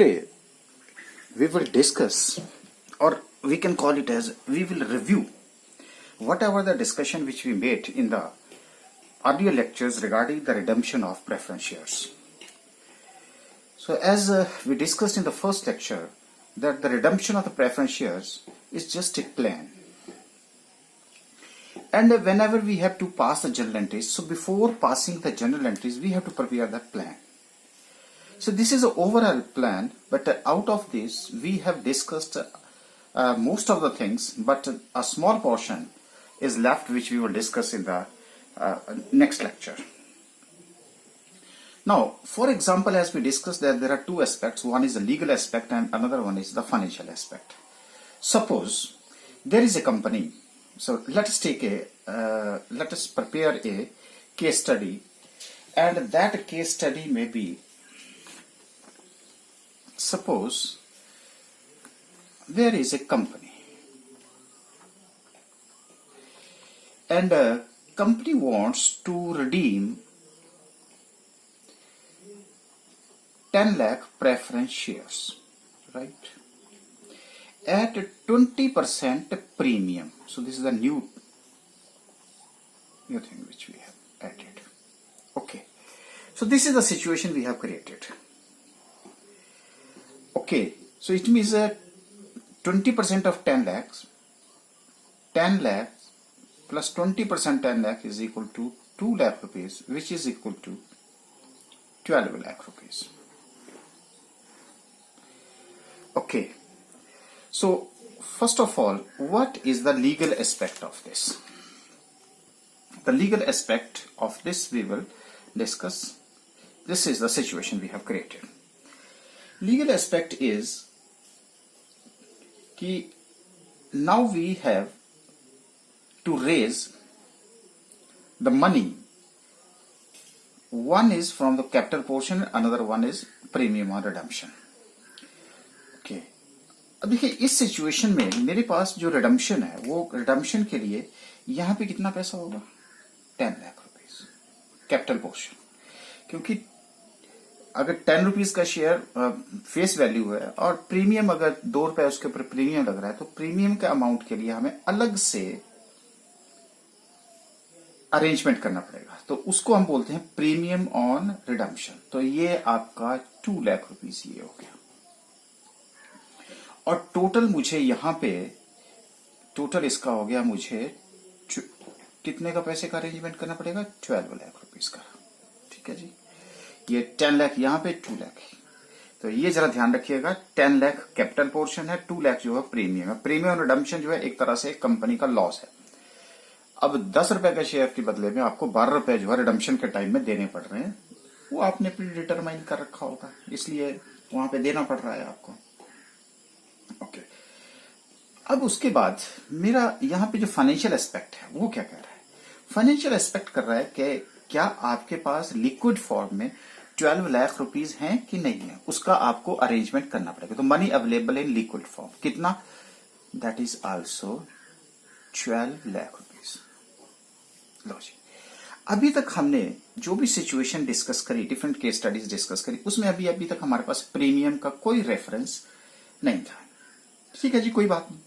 Today we will discuss, or we can call it as we will review whatever the discussion which we made in the earlier lectures regarding the redemption of preference shares. So as we discussed in the first lecture, that the redemption of the preference shares is just a plan. And whenever we have to pass the journal entries, so before passing the journal entries, we have to prepare that plan. So this is an overall plan, but out of this, we have discussed most of the things, but a small portion is left which we will discuss in the next lecture. Now, for example, as we discussed that there are two aspects, one is the legal aspect and another one is the financial aspect. Suppose there is a company, so let us prepare a case study, and that case study may be, suppose there is a company and a company wants to redeem 10 lakh preference shares, right, at 20% premium. So this is a new thing which we have added. Okay, so this is the situation we have created. Okay, so it means 20% of 10 lakhs plus 20% 10 lakh is equal to 2 lakh rupees, which is equal to 12 lakh rupees. Okay, so first of all, what is the legal aspect of this? The legal aspect of this we will discuss. This is the situation we have created. Legal aspect is कि now we have to raise the money. One is from the capital portion, another one is premium or redemption. Okay, अब देखिए इस situation में मेरे पास जो redemption है, वो redemption के लिए यहाँ पे कितना पैसा होगा? 10 लाख रुपीस कैपिटल पोर्शन, क्योंकि अगर 10 रुपीज का शेयर फेस वैल्यू है और प्रीमियम अगर 2 रुपए उसके ऊपर प्रीमियम लग रहा है, तो प्रीमियम के अमाउंट के लिए हमें अलग से अरेंजमेंट करना पड़ेगा, तो उसको हम बोलते हैं प्रीमियम ऑन रिडम्पशन. तो ये आपका 2 लाख रुपीज ये हो गया, और टोटल मुझे यहां पे टोटल इसका हो गया, मुझे कितने का पैसे का अरेंजमेंट करना पड़ेगा? 12 लाख रुपीज का. ठीक है जी, ये 10 लाख यहाँ पे 2 लाख, तो ये जरा ध्यान रखिएगा. 10 लाख कैपिटल पोर्शन है, 2 लाख जो है प्रीमियम है. प्रीमियम और रिडम्पशन जो है एक तरह से कंपनी का लॉस है. अब 10 रुपए का शेयर के बदले में आपको 12 रुपए जो है रिडम्पशन के टाइम में देने पड़ रहे हैं. वो आपने प्री डिटरमाइन कर रखा होगा, इसलिए वहां पे देना पड़ रहा है आपको. ओके, अब उसके बाद मेरा यहाँ पे जो फाइनेंशियल एस्पेक्ट है वो क्या कह रहा है? फाइनेंशियल एस्पेक्ट कर रहा है कि क्या आपके पास लिक्विड फॉर्म में 12 लाख रुपीज हैं कि नहीं है, उसका आपको अरेंजमेंट करना पड़ेगा. तो money available in liquid form कितना? That is also 12 lakh rupees. लो जी, अभी तक हमने जो भी सिचुएशन डिस्कस करी, डिफरेंट केस स्टडीज डिस्कस करी, उसमें अभी तक हमारे पास प्रीमियम का कोई रेफरेंस नहीं था. ठीक है जी, कोई बात नहीं.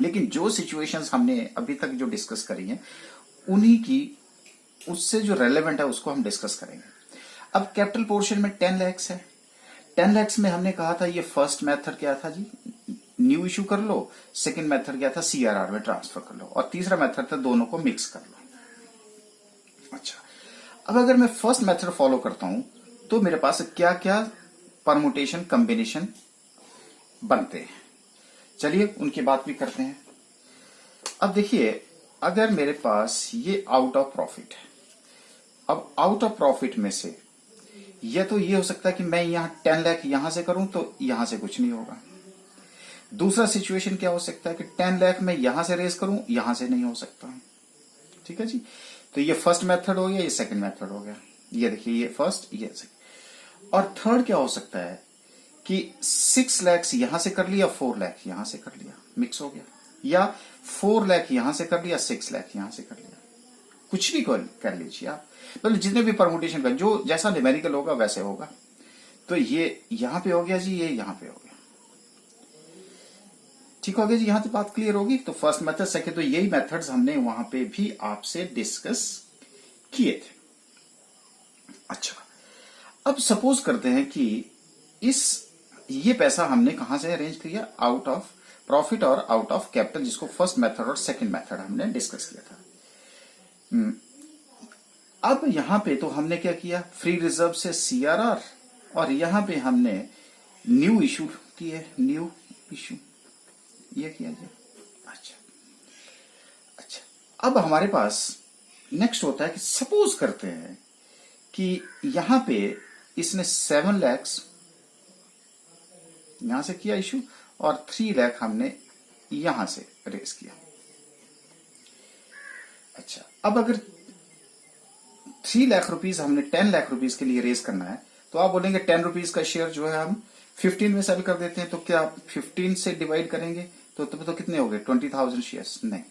लेकिन जो सिचुएशंस हमने अभी तक जो डिस्कस करी हैं, उन्हीं की उससे जो रेलेवेंट है उसको हम डिस्कस करेंगे. अब कैपिटल पोर्शन में 10 लैक्स है. 10 लैक्स में हमने कहा था ये फर्स्ट मेथड क्या था जी? न्यू इश्यू कर लो. सेकंड मेथड क्या था? सीआरआर में ट्रांसफर कर लो. और तीसरा मेथड था दोनों को मिक्स कर लो. अच्छा, अब अगर मैं फर्स्ट मेथड फॉलो करता हूं तो मेरे पास क्या क्या परमुटेशन कॉम्बिनेशन बनते हैं. चलिए उनकी बात भी करते हैं. अब देखिए, अगर मेरे पास ये आउट ऑफ प्रॉफिट है, अब आउट ऑफ प्रॉफिट में से या तो ये हो सकता है कि मैं यहां 10 लाख यहां से करूं तो यहां से कुछ नहीं होगा. दूसरा सिचुएशन क्या हो सकता है कि 10 लाख मैं यहां से रेज करूं, यहां से नहीं हो सकता. ठीक है जी, तो ये फर्स्ट मेथड हो गया, ये सेकंड मेथड हो गया. ये देखिए, ये फर्स्ट, ये सेकंड. और थर्ड क्या हो सकता है कि 6 लाख यहां से कर लिया, 4 लाख यहां से कर लिया, मिक्स हो गया. या 4 लाख यहां से कर लिया, 6 लाख यहां से कर लिया. कुछ भी कर लीजिए आप, मतलब जितने भी परमुटेशन का जो जैसा न्यूमेरिकल होगा वैसे होगा. तो ये यहां पे हो गया जी, ये यहां पे हो गया। ठीक हो गया जी, यहां तक बात क्लियर होगी। तो फर्स्ट मेथड, सेकंड, तो यही मेथड्स हमने वहां पे भी आपसे डिस्कस किए थे। अच्छा, अब सपोज करते हैं कि ये पैसा हमने कहां से अरेंज किया, आउट ऑफ प्रॉफिट और आउट ऑफ कैपिटल, जिसको फर्स्ट मेथड और सेकंड मेथड हमने डिस्कस किया था। अब यहां पे तो हमने क्या किया, फ्री रिजर्व से सीआरआर, और यहां पे हमने न्यू इशू किए, न्यू इशू ये किया जाए। अच्छा अच्छा, अब हमारे पास नेक्स्ट होता है कि सपोज करते हैं कि यहां पे इसने 7 लाख यहां से किया इशू, और 3 लाख हमने यहां से रेज किया। अच्छा, अब अगर 3 लाख रुपीस हमने 10 लाख रुपीस के लिए रेज करना है, तो आप बोलेंगे 10 रुपीस का शेयर जो है हम 15 में सेल कर देते हैं, तो क्या 15 से डिवाइड करेंगे तो कितने हो गए, 20,000 शेयर्स? नहीं,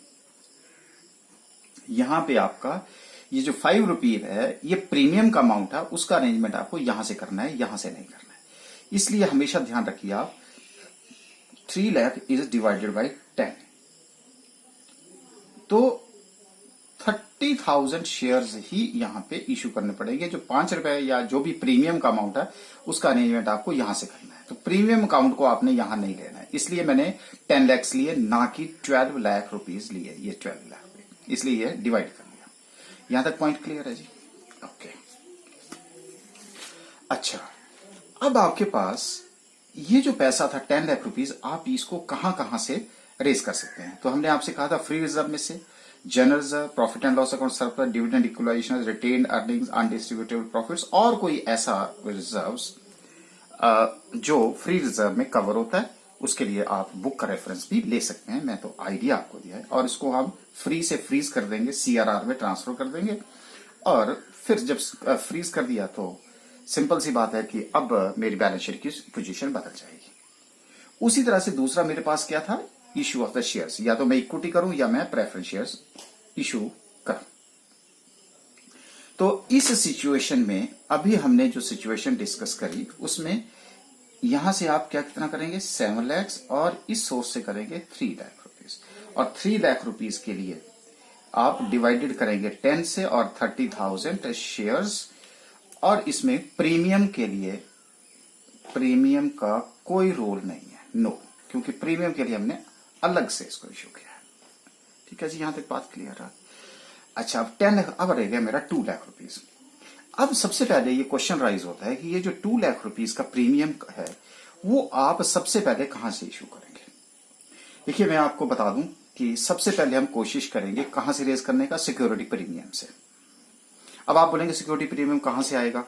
यहां पे आपका ये जो 5 रुपीज है, ये प्रीमियम का अमाउंट है, उसका अरेंजमेंट आपको यहां से करना है, यहां से नहीं करना है। इसलिए हमेशा ध्यान रखिए आप, 3 लाख इज डिवाइडेड बाई 10, तो 30,000 शेयर्स ही यहां पे इशू करने पड़ेंगे। जो 5 रुपए या जो भी प्रीमियम का अमाउंट है, उसका अरेंजमेंट आपको यहां से करना है। तो प्रीमियम अकाउंट को आपने यहां नहीं लेना है, इसलिए मैंने 10 लाख लिए, ना कि 12 लाख रुपीज लिए, ये 12 लाख, इसलिए ये डिवाइड कर लिया। यहां तक पॉइंट क्लियर है जी? ओके। अच्छा, अब आपके पास ये जो पैसा था 10 लाख रुपीज, आप इसको कहां कहां से रेज कर सकते हैं? तो हमने आपसे कहा था फ्री रिजर्व में से, general reserve, profit and loss account surplus, dividend equalisation, retained earnings, undistributable profits, और कोई ऐसा रिजर्व्स जो फ्री रिजर्व में कवर होता है, उसके लिए आप बुक का रेफरेंस भी ले सकते हैं। मैं तो आइडिया आपको दिया है, और इसको हम फ्री से फ्रीज कर देंगे, सीआरआर में ट्रांसफर कर देंगे, और फिर जब फ्रीज कर दिया तो सिंपल सी बात है कि अब मेरी बैलेंस शीट की पोजीशन बदल जाएगी। उसी तरह से दूसरा मेरे पास क्या था, इशू ऑफ द शेयर्स, या तो मैं इक्विटी करूं या मैं प्रेफरेंस शेयर्स इशू करूं। तो इस सिचुएशन में अभी हमने जो सिचुएशन डिस्कस करी, उसमें यहां से आप क्या कितना करेंगे, 7 लाख, और इस सोर्स से करेंगे 3 लाख रुपीज, और 3 लाख रुपीज के लिए आप डिवाइडेड करेंगे 10 से और 30,000 शेयर्स, और इसमें प्रीमियम के लिए, प्रीमियम का कोई रोल नहीं है, नो, क्योंकि प्रीमियम के लिए हमने अलग से इसको इशू किया है। ठीक है जी, यहां तक बात क्लियर है? अच्छा, अब 10 लाख, अब रह गया मेरा 2 लाख रुपीज। अब सबसे पहले ये क्वेश्चन राइज होता है कि ये जो 2 लाख रुपीज का प्रीमियम है, वो आप सबसे पहले कहां से इशू करेंगे? देखिए, मैं आपको बता दूं कि सबसे पहले हम कोशिश करेंगे कहां से रेज करने का, सिक्योरिटी प्रीमियम से। अब आप बोलेंगे सिक्योरिटी प्रीमियम कहां से आएगा?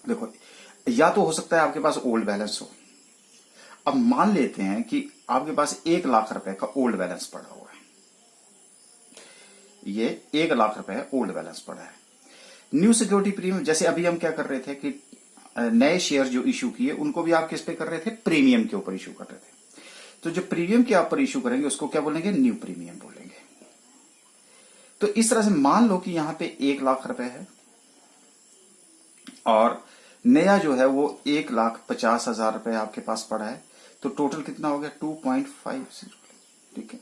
देखो, या तो हो सकता है आपके पास ओल्ड बैलेंस हो। अब मान लेते हैं कि आपके पास 1 लाख रुपए का ओल्ड बैलेंस पड़ा हुआ है, ये 1 लाख रुपए ओल्ड बैलेंस पड़ा है। न्यू सिक्योरिटी प्रीमियम, जैसे अभी हम क्या कर रहे थे कि नए शेयर जो इशू किए, उनको भी आप किस पे कर रहे थे, प्रीमियम के ऊपर इशू कर रहे थे। तो जो प्रीमियम के ऊपर इशू करेंगे उसको क्या बोलेंगे, न्यू प्रीमियम बोलेंगे। तो इस तरह से मान लो कि यहां पे 1 लाख रुपए है, और नया जो है वो 1,50,000 रुपए आपके पास पड़ा है, तो टोटल कितना हो गया, 2.50। ठीक है।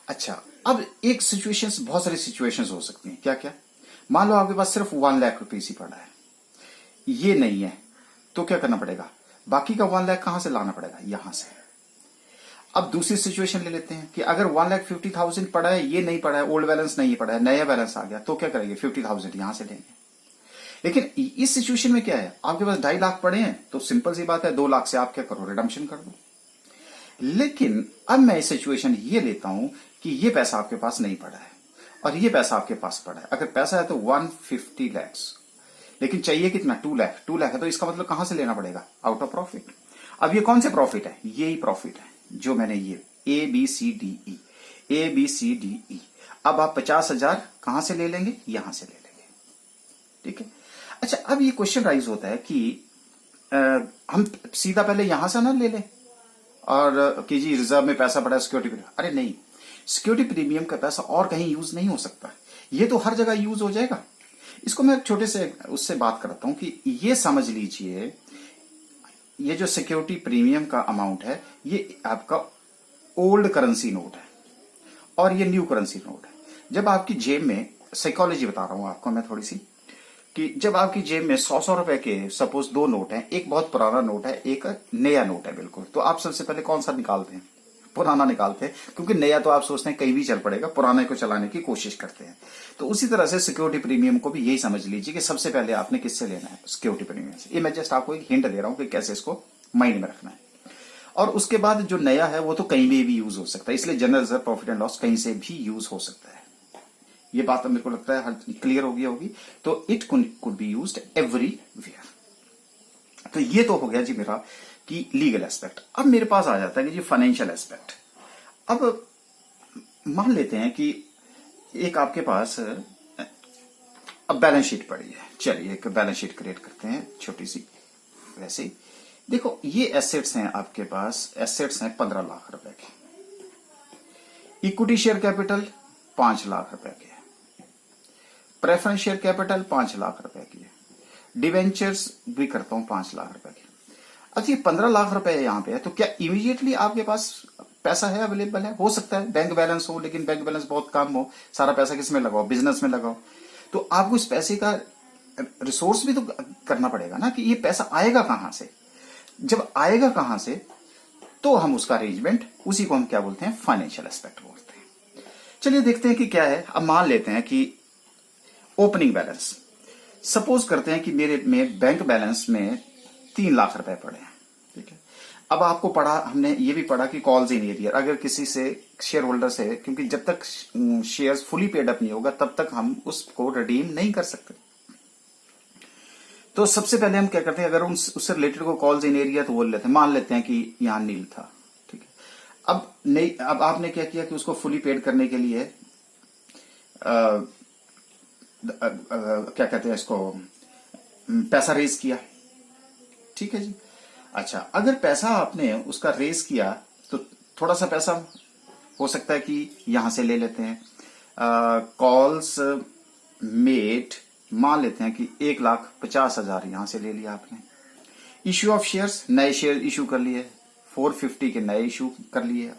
अच्छा, अब एक सिचुएशन, बहुत सारी सिचुएशंस हो सकती हैं। क्या क्या? मान लो आपके पास सिर्फ 1 लाख रुपीस ही पड़ा है, ये नहीं है, तो क्या करना पड़ेगा, बाकी का 1 लाख कहां से लाना पड़ेगा, यहां से। अब दूसरी सिचुएशन ले लेते हैं कि अगर 1,50,000 पड़ा है, ये नहीं पड़ा है, ओल्ड बैलेंस नहीं पड़ा है, नया बैलेंस आ गया, तो क्या करेंगे, 50,000 यहां से लेंगे। लेकिन इस सिचुएशन में क्या है, आपके पास 2.5 लाख पड़े हैं, तो सिंपल सी बात है, 2 लाख से आप क्या करो, रिडम्पशन कर दो। लेकिन अब मैं इस सिचुएशन ये लेता हूं कि ये पैसा आपके पास नहीं पड़ा है, और ये पैसा आपके पास पड़ा है। अगर पैसा है तो 150 लाख, लेकिन चाहिए कितना, 2 लाख। 2 लाख है, तो इसका मतलब कहां से लेना पड़ेगा, आउट ऑफ प्रॉफिट। अब ये कौन से प्रॉफिट है, ये ही प्रॉफिट है जो मैंने ये ABCDE। अब आप 50,000 कहां से ले लेंगे, यहां से ले लेंगे। ठीक है। अच्छा, अब ये क्वेश्चन राइज होता है कि हम सीधा पहले यहां से ना ले लें और कि जी रिजर्व में पैसा पड़ा है सिक्योरिटी प्रीमियम। अरे नहीं, सिक्योरिटी प्रीमियम का पैसा और कहीं यूज नहीं हो सकता, ये तो हर जगह यूज हो जाएगा। इसको मैं छोटे से उससे बात करता हूं कि ये समझ लीजिए ये जो सिक्योरिटी प्रीमियम का अमाउंट है ये आपका ओल्ड करेंसी नोट है और ये न्यू करेंसी नोट है। जब आपकी जेब में, साइकोलॉजी बता रहा हूं आपको मैं थोड़ी सी, कि जब आपकी जेब में 100 रुपए के सपोज दो नोट हैं, एक बहुत पुराना नोट है, एक नया नोट है बिल्कुल, तो आप सबसे पहले कौन सा निकालते हैं? पुराना निकालते हैं, क्योंकि नया तो आप सोचते हैं कहीं भी चल पड़ेगा, पुराने को चलाने की कोशिश करते हैं। तो उसी तरह से सिक्योरिटी प्रीमियम को भी यही समझ लीजिए कि सबसे पहले आपने किससे लेना है? सिक्योरिटी प्रीमियम से। ये मैं जस्ट आपको एक हिंट दे रहा हूं कि कैसे इसको माइंड में रखना है। और उसके बाद जो नया है वो तो कहीं भी यूज हो सकता है, इसलिए general reserve profit and loss कहीं से भी यूज हो सकता है। ये बात मेरे को लगता है क्लियर होगी। तो it could be used everywhere. तो ये तो हो गया जी मेरा कि लीगल एस्पेक्ट। अब मेरे पास आ जाता है कि जी फाइनेंशियल एस्पेक्ट। अब मान लेते हैं कि एक आपके पास अब बैलेंस शीट पड़ी है, चलिए एक बैलेंस शीट क्रिएट करते हैं छोटी सी। वैसे ही देखो ये एसेट्स हैं आपके पास, एसेट्स हैं 15 लाख रुपए के, इक्विटी शेयर कैपिटल 5 लाख रुपए के, प्रेफरेंस शेयर कैपिटल 5 लाख रुपए की है, डिवेंचर्स भी करता हूं 5 लाख रुपए की। अच्छा ये 15 लाख रुपए यहां पे है, तो क्या इमीडिएटली आपके पास पैसा है, अवेलेबल है? हो सकता है बैंक बैलेंस हो, लेकिन बैंक बैलेंस बहुत कम हो, सारा पैसा किस में लगाओ? बिजनेस में लगाओ। तो आपको इस पैसे का रिसोर्स भी तो करना पड़ेगा ना, कि ये पैसा आएगा कहां से। जब आएगा कहां से तो हम उसका अरेंजमेंट, उसी को हम क्या बोलते हैं? फाइनेंशियल एस्पेक्ट बोलते हैं। चलिए देखते हैं कि क्या है। अब मान लेते हैं कि ओपनिंग बैलेंस, सपोज करते हैं कि मेरे में बैंक बैलेंस में 3 लाख रुपए पड़े हैं, ठीक है। अब आपको पढ़ा, हमने ये भी पढ़ा कि कॉल्स इन एरियर, अगर किसी से शेयर होल्डर से, क्योंकि जब तक शेयर्स फुली पेड अप नहीं होगा तब तक हम उसको रिडीम नहीं कर सकते। तो सबसे पहले हम क्या करते हैं, अगर उससे रिलेटेड को कॉल्स इन एरिया तो बोल लेते हैं, मान लेते हैं कि यहां नील था, ठीक है। अब नहीं, अब आपने क्या किया कि उसको फुली पेड करने के लिए क्या कहते हैं इसको, पैसा रेज किया, ठीक है जी। अच्छा अगर पैसा आपने उसका रेज किया तो थोड़ा सा पैसा हो सकता है कि यहां से ले लेते हैं। कॉल्स मेड, मान लेते हैं कि 1,50,000 यहां से ले लिया आपने। इश्यू ऑफ शेयर्स, नए शेयर इशू कर लिए, 450 के नए इशू कर लिए।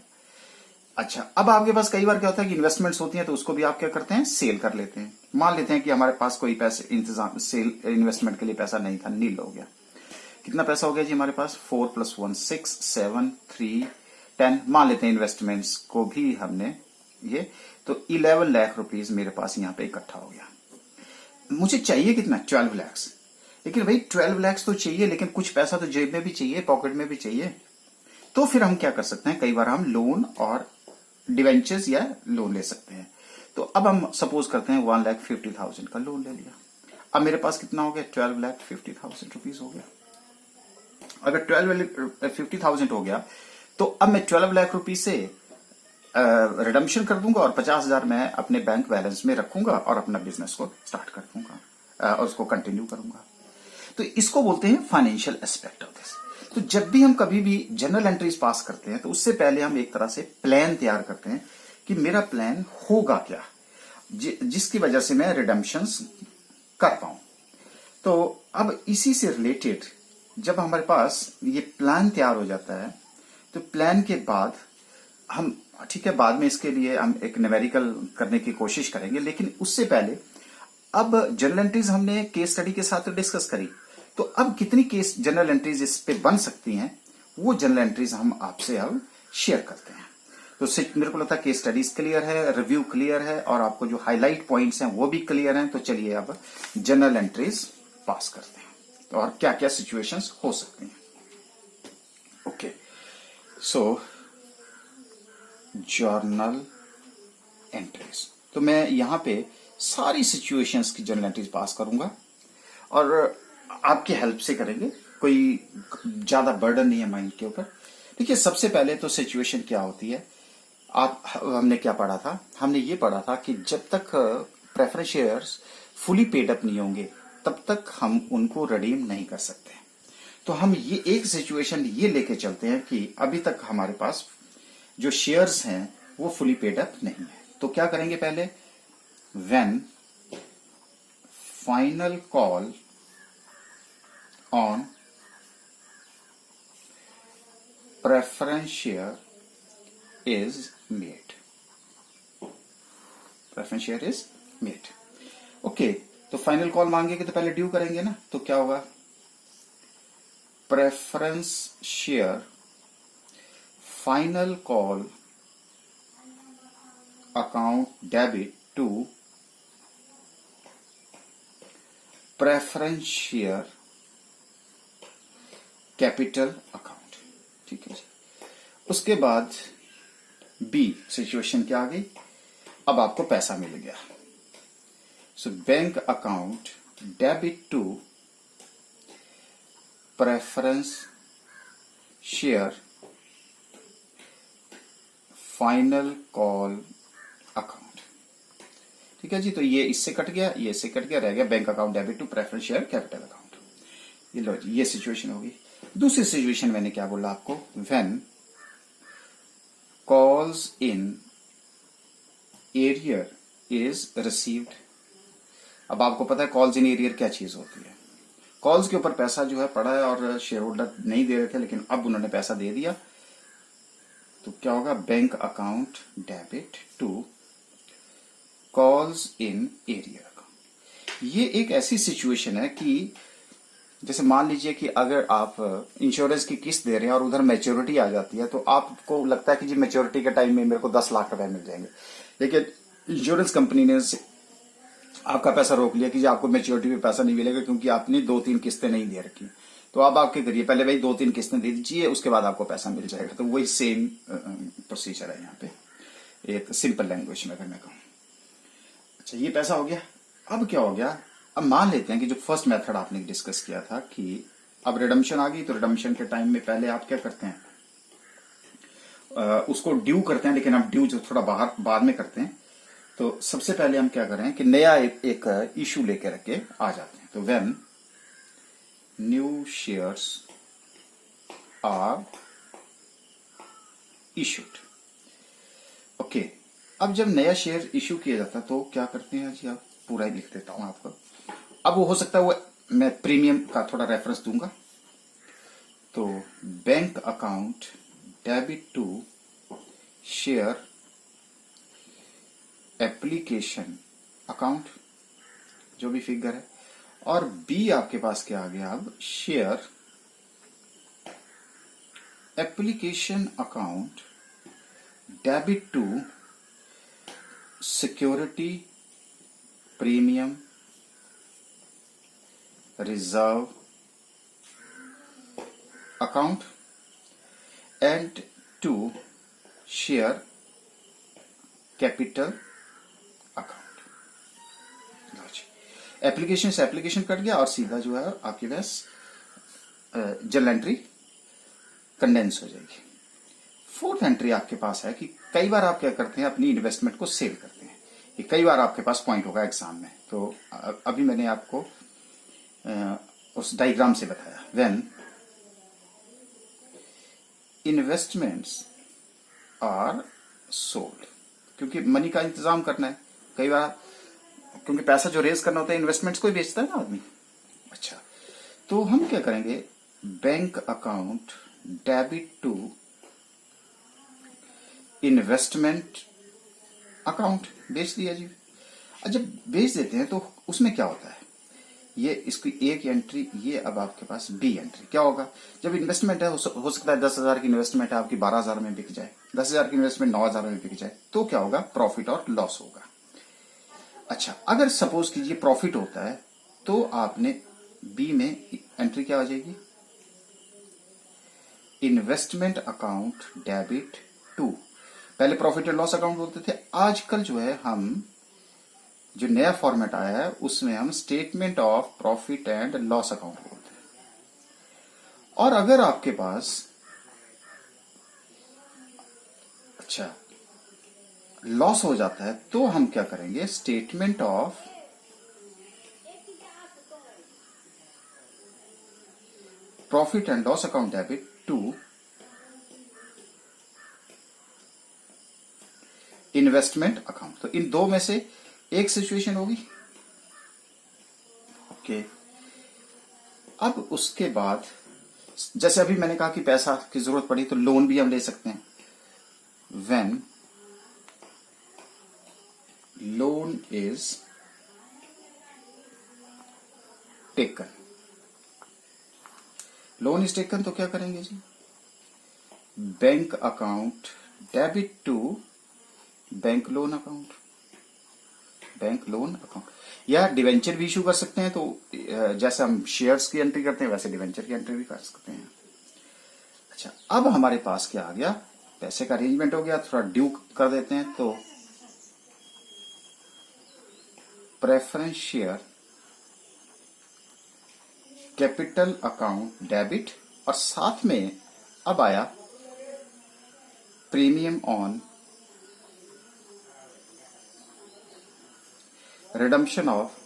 अच्छा अब आपके पास कई बार क्या होता है कि इन्वेस्टमेंट्स होती हैं, तो उसको भी आप क्या करते हैं? सेल कर लेते हैं। मान लेते हैं कि हमारे पास कोई पैसे इंतजाम सेल इन्वेस्टमेंट के लिए पैसा नहीं था, नील हो गया। कितना पैसा हो गया जी हमारे पास? 4 + 1 6 7 3 10। मान लेते हैं इन्वेस्टमेंट्स को भी हमने ये, तो 11 लाख रुपीज मेरे पास यहाँ पे इकट्ठा हो गया। मुझे चाहिए कितना? 12 लाख। लेकिन भाई 12 लाख तो चाहिए, लेकिन कुछ पैसा तो जेब में भी चाहिए, पॉकेट में भी चाहिए। तो फिर हम क्या कर सकते हैं, कई बार हम लोन और डिवेंचर्स या लोन ले सकते हैं। तो अब हम सपोज करते हैं 1,50,000 का लोन ले लिया। अब मेरे पास कितना हो गया? 12,50,000 रुपीज हो गया। अगर 12,50,000 हो गया तो अब मैं 12 लाख रुपीज से रिडम्पशन कर दूंगा और 50,000 मैं अपने बैंक बैलेंस में रखूंगा और अपना बिजनेस को स्टार्ट कर दूंगा और उसको कंटिन्यू करूंगा। तो इसको बोलते हैं फाइनेंशियल एस्पेक्ट ऑफ दिस। तो जब भी हम कभी भी जर्नल एंट्रीज पास करते हैं तो उससे पहले हम एक तरह से प्लान तैयार करते हैं कि मेरा प्लान होगा क्या, जिसकी वजह से मैं रिडम्पशंस कर पाऊं। तो अब इसी से रिलेटेड जब हमारे पास ये प्लान तैयार हो जाता है तो प्लान के बाद हम, ठीक है, बाद में इसके लिए हम एक न्यूमेरिकल करने की कोशिश करेंगे, लेकिन उससे पहले अब जर्नल एंट्रीज हमने केस स्टडी के साथ डिस्कस करी, तो अब कितनी केस जर्नल एंट्रीज इस पे बन सकती हैं वो जर्नल एंट्रीज हम आपसे अब शेयर करते हैं। तो मेरे को लगता है केस स्टडीज क्लियर है, रिव्यू क्लियर है और आपको जो हाईलाइट पॉइंट्स हैं वो भी क्लियर हैं। तो चलिए अब जर्नल एंट्रीज पास करते हैं तो और क्या क्या सिचुएशंस हो सकती हैं। ओके, सो जर्नल एंट्रीज, तो मैं यहां पे सारी सिचुएशंस की जर्नल एंट्रीज पास करूंगा और आपकी हेल्प से करेंगे, कोई ज्यादा बर्डन नहीं है माइंड के ऊपर। देखिए सबसे पहले तो सिचुएशन क्या होती है, हमने क्या पढ़ा था? हमने ये पढ़ा था कि जब तक preference shares fully paid up नहीं होंगे तब तक हम उनको रिडीम नहीं कर सकते। तो हम ये एक सिचुएशन ये लेके चलते हैं कि अभी तक हमारे पास जो शेयर्स हैं वो फुली पेड अप नहीं है। तो क्या करेंगे पहले? When final call on preference share is made. Preference share is made. Okay, तो फाइनल कॉल मांगेंगे तो पहले ड्यू करेंगे ना, तो क्या होगा? Preference share final call account debit to preference share capital account. ठीक है जी। उसके बाद बी सिचुएशन क्या आ गई? अब आपको पैसा मिल गया। So bank account debit to preference share final call account. ठीक है जी। तो ये इससे कट गया, ये इससे कट गया, रह गया bank account debit to preference share capital account. ये लो जी, ये सिचुएशन होगी। दूसरी सिचुएशन मैंने क्या बोला आपको? When calls in arrear is received. अब आपको पता है कॉल्स इन एरियर क्या चीज होती है। कॉल्स के ऊपर पैसा जो है पड़ा है और शेयर होल्डर नहीं दे रहे थे, लेकिन अब उन्होंने पैसा दे दिया, तो क्या होगा? Bank account debit to calls in arrear account. ये एक ऐसी सिचुएशन है कि जैसे मान लीजिए कि अगर आप इंश्योरेंस की किस्त दे रहे हैं और उधर मैच्योरिटी आ जाती है, तो आपको लगता है कि जी मैच्योरिटी के टाइम में मेरे को 10 लाख रुपए मिल जाएंगे, लेकिन इंश्योरेंस कंपनी ने आपका पैसा रोक लिया कि जी आपको मैच्योरिटी में पैसा नहीं मिलेगा क्योंकि आपने 2-3 किस्तें नहीं दे रखी। तो अब आप क्या करिए? पहले भाई 2-3 किस्तें दे दीजिए, उसके बाद आपको पैसा मिल जाएगा। तो वही सेम प्रोसीजर है यहाँ पे, एक सिंपल लैंग्वेज में करने का। अच्छा, ये पैसा हो गया। अब क्या हो गया? अब मान लेते हैं कि जो फर्स्ट मेथड आपने डिस्कस किया था कि अब रिडम्पशन आ गई, तो रिडम्पशन के टाइम में पहले आप क्या करते हैं? उसको ड्यू करते हैं, लेकिन आप ड्यू जो थोड़ा बाद में करते हैं। तो सबसे पहले हम क्या करें कि नया एक इशू लेकर के आ जाते हैं। तो when new shares are issued. Okay, अब जब नया शेयर इशू किया जाता है तो क्या करते हैं जी? आप पूरा ही लिख देता हूं आपको। अब वो हो सकता है वो मैं प्रीमियम का थोड़ा रेफरेंस दूंगा। तो bank account debit to share application account, जो भी फिगर है, और बी आपके पास क्या आ गया? अब share application account debit to security premium reserve account and to share capital account. Application से एप्लीकेशन कट गया और सीधा जो है आपके पास जर्नल एंट्री कंडेंस हो जाएगी। फोर्थ एंट्री आपके पास है कि कई बार आप क्या करते हैं? अपनी इन्वेस्टमेंट को सेल करते हैं। ये कई बार आपके पास पॉइंट होगा एग्जाम में। तो अभी मैंने आपको उस डायग्राम से बताया। व्हेन इन्वेस्टमेंट्स आर सोल्ड, क्योंकि मनी का इंतजाम करना है कई बार, क्योंकि पैसा जो रेज करना होता है इन्वेस्टमेंट्स को ही बेचता है ना आदमी। अच्छा, तो हम क्या करेंगे? Bank account debit to investment account, बेच दिया जी। जब बेच देते हैं तो उसमें क्या होता है? ये इसकी एक एंट्री, ये अब आपके पास बी एंट्री। क्या होगा? जब इन्वेस्टमेंट है, हो सकता है 10,000 की इन्वेस्टमेंट है आपकी 12,000 में बिक जाए, 10,000 की इन्वेस्टमेंट 9,000 में बिक जाए, तो क्या होगा? प्रॉफिट और लॉस होगा। अच्छा, अगर सपोज कीजिए प्रॉफिट होता है तो आपने बी में एंट्री क्या आ जाएगी? इन्वेस्टमेंट अकाउंट डेबिट टू, पहले प्रॉफिट एंड लॉस अकाउंट बोलते थे, आजकल जो है हम जो नया फॉर्मेट आया है उसमें हम statement of profit and loss account बोलते हैं। और अगर आपके पास अच्छा लॉस हो जाता है तो हम क्या करेंगे? Statement of profit and loss account debit to investment account. तो इन दो में से एक सिचुएशन होगी। ओके, अब उसके बाद जैसे अभी मैंने कहा कि पैसा की जरूरत पड़ी तो लोन भी हम ले सकते हैं। When loan is taken, loan is taken तो क्या करेंगे जी, bank account debit to bank loan account, bank loan account, या डिवेंचर भी इशू कर सकते हैं। तो जैसे हम शेयर्स की एंट्री करते हैं वैसे डिवेंचर की एंट्री भी कर सकते हैं। अच्छा, अब हमारे पास क्या आ गया, पैसे का अरेंजमेंट हो गया, थोड़ा ड्यू कर देते हैं। तो preference share capital account debit, और साथ में अब आया premium on redemption of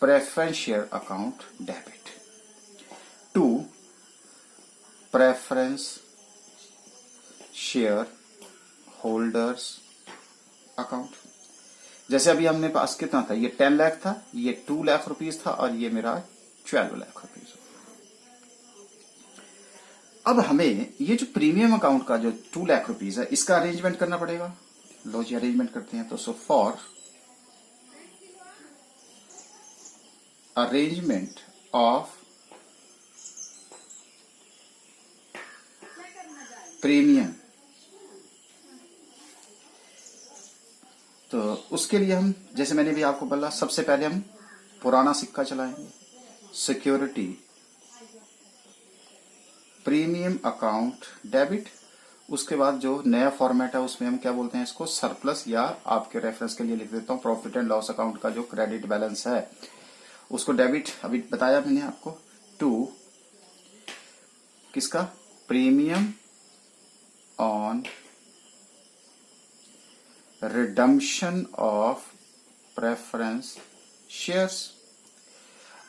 preference share account debit to preference share holders account. जैसे अभी हमने पास कितना था, ये 10 लाख था, ये 2 लाख रुपीज था, और ये मेरा 12 लाख रुपीज। अब हमें ये जो प्रीमियम अकाउंट का जो 2 लाख रुपीज है इसका अरेंजमेंट करना पड़ेगा। लो जी अरेंजमेंट करते हैं। तो so for arrangement of premium, तो उसके लिए हम, जैसे मैंने भी आपको बोला, सबसे पहले हम पुराना सिक्का चलाएंगे, सिक्योरिटी प्रीमियम अकाउंट डेबिट। उसके बाद जो नया फॉर्मेट है उसमें हम क्या बोलते हैं इसको, सरप्लस, या आपके रेफरेंस के लिए लिख देता हूं प्रॉफिट एंड लॉस अकाउंट का जो क्रेडिट बैलेंस है उसको डेबिट, अभी बताया मैंने आपको, टू किसका, premium on redemption of preference shares.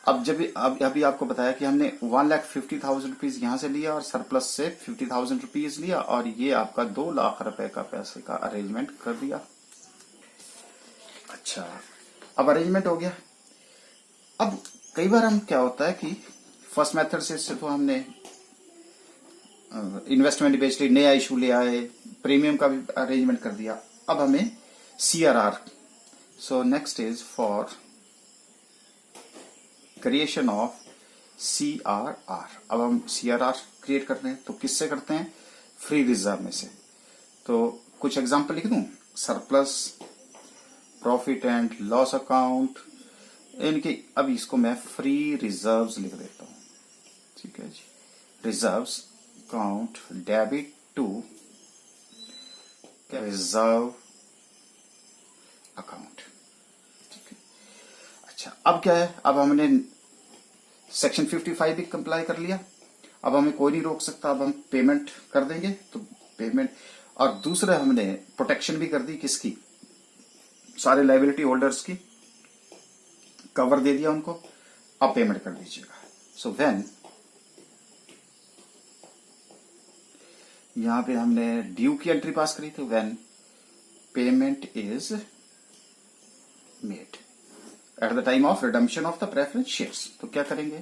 अब जब अभी आपको बताया कि हमने 1,50,000 रुपीज यहां से लिया और सरप्लस से 50,000 रुपीज लिया, और ये आपका 2 लाख रुपए का पैसे का अरेंजमेंट कर दिया। अच्छा, अब अरेंजमेंट हो गया। अब कई बार हम क्या होता है कि फर्स्ट मेथड से तो हमने इन्वेस्टमेंट बेच ली, नया इशू ले आए, प्रीमियम का भी अरेंजमेंट कर दिया। अब हमें CRR, so next is for creation of CRR। अब हम CRR क्रिएट करते हैं, तो किससे करते हैं, फ्री रिजर्व में से। तो कुछ एग्जांपल लिख दूं, surplus, profit and loss account, इनके, अब इसको मैं फ्री रिजर्व्स लिख देता हूं। ठीक है जी, reserves account debit to reserve account. ठीक है, अच्छा, अब क्या है, अब हमने सेक्शन 55 भी कंप्लाई कर लिया। अब हमें कोई नहीं रोक सकता, अब हम पेमेंट कर देंगे। तो पेमेंट, और दूसरा हमने प्रोटेक्शन भी कर दी, किसकी, सारे लायबिलिटी होल्डर्स की कवर दे दिया उनको। अब पेमेंट कर दीजिएगा। सो व्हेन, यहां पे हमने ड्यू की एंट्री पास करी, तो when payment is made at the time of redemption of the preference shares, तो क्या करेंगे,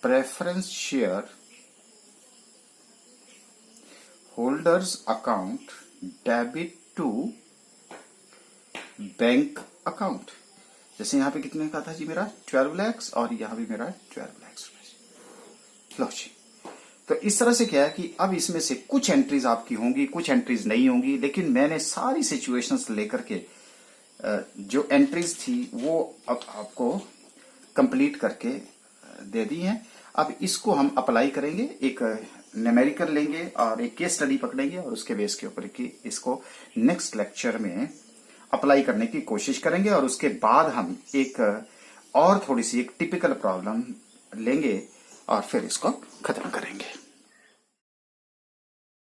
preference share holders account debit to bank account. जैसे यहां पे कितने का था जी मेरा, 12 लाख, और यहां भी मेरा 12 लाख रुपए। लो जी, तो इस तरह से क्या है कि अब इसमें से कुछ एंट्रीज आपकी होंगी, कुछ एंट्रीज नहीं होंगी, लेकिन मैंने सारी सिचुएशंस लेकर के जो एंट्रीज थी वो अब आपको कंप्लीट करके दे दी हैं। अब इसको हम अप्लाई करेंगे, एक न्यूमेरिकल लेंगे और एक केस स्टडी पकड़ेंगे, और उसके बेस के ऊपर की इसको नेक्स्ट लेक्चर में अप्लाई करने की कोशिश करेंगे। और उसके बाद हम एक और थोड़ी सी एक टिपिकल प्रॉब्लम लेंगे और फिर इसको खत्म करेंगे।